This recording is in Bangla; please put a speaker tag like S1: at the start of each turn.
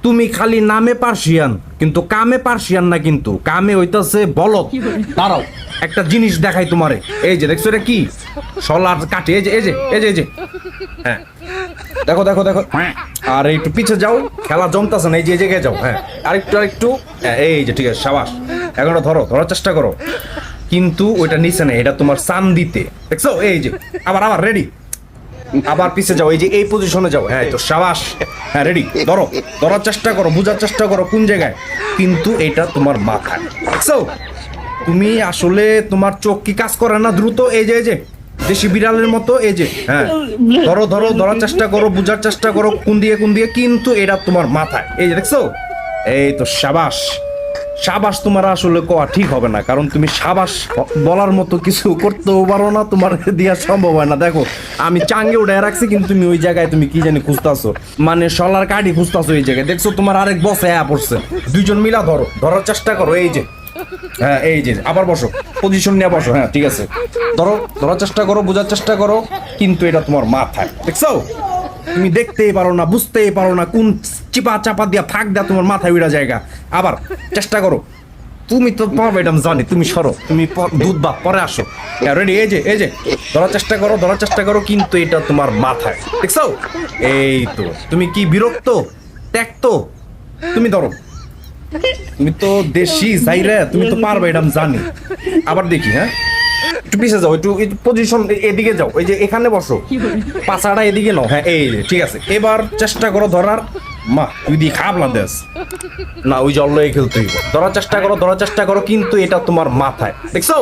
S1: তুমি খালি নামে পার্সিয়ান কিন্তু কামে পার্সিয়ান না, কিন্তু কামে হইতাছে বলদ। দাঁড়াও একটা জিনিস দেখাই তোমারে, এই যে দেখছো এটা কি শলার কাটে, এই যে এই যে এই যে এই যে, হ্যাঁ দেখো দেখো দেখো, আর একটু পিছে যাও, খেলা জমতাছে না, এই যে এই জায়গায় যাও, হ্যাঁ আরেকটু আরেকটু, হ্যাঁ এই যে ঠিক আছে, সাবাস। এখন ধরো, ধরার চেষ্টা করো, কিন্তু ওইটা নিচে নেই, এটা তোমার সান দিতে, দেখছো এই যে, আবার আবার রেডি, আবার পিছে যাও, এই যে এই পজিশনে যাও, হ্যাঁ তো সাবাস, হ্যাঁ রেডি, ধরো, ধরার চেষ্টা করো, বোঝার চেষ্টা করো কোন জায়গায়, কিন্তু এটা তোমার মাথায়, দেখছো? তুমি আসলে তোমার চোখ কি কাজ করে না দ্রুত, এই যে এই যে দেশি বিড়ালের মতো, এই যে হ্যাঁ ধরো ধরো, ধরার চেষ্টা করো, বোঝার চেষ্টা করো কোন দিয়ে, কিন্তু এটা তোমার মাথায়, এই যে দেখছো? এই তো সাবাস, সাবাস। তোমার আসলে কোয়া ঠিক হবে না, কারণ তুমি সাবাস বলার মতো কিছু করতেও পারো না, তোমার দেওয়া সম্ভব হয় না। দেখো আমি চাঙ্গে উঠে রাখছি, কিন্তু তুমি ওই জায়গায় তুমি কি জানি খুঁজতাছো, মানে শলার কাঠি খুঁজতাছো এই জায়গায়, দেখছো তোমার আরেক বস পড়ছে, দুইজন মিলা ধরো, ধরার চেষ্টা করো, এই যে হ্যাঁ এই যে, আবার বসো, পজিশন নিয়ে বসো, হ্যাঁ ঠিক আছে, ধরো, ধরার চেষ্টা করো, বোঝার চেষ্টা করো, কিন্তু এটা তোমার মাথায়, দেখছো? তুমি দেখতেই পারো না, বুঝতেই পারো না, কোন চিপা চাপা দিয়া ফাঁক দেয়া তোমার মাথায় উড়া জায়গা, আবার চেষ্টা করো, তুমি তো পারবে এটা আমি জানি, তুমি সরো, তুমি দুধ বা পরে আসো, রেডি, এই যে এই যে, ধরার চেষ্টা করো, ধরার চেষ্টা করো, কিন্তু এটা তোমার মাথায়, দেখছো? এই তো, তুমি কি বিরক্ত, ত্যাক্ত, তুমি ধরো, তুমি তো দেশি যাইরে, তুমি তো পারবে এটা আমি জানি, আবার দেখি, হ্যাঁ একটু পিছিয়ে যাও, একটু পজিশন এদিকে যাও, এই যে এখানে বসো, পাছাটা এদিকে নাও, হ্যাঁ এই ঠিক আছে, এবার চেষ্টা করো ধরার, মা তুই দিয়ে খাবলা দেশ না, ওই জল খেলতে হইব, ধরার চেষ্টা করো, ধরার চেষ্টা করো, কিন্তু এটা তোমার মাথায়, দেখছো?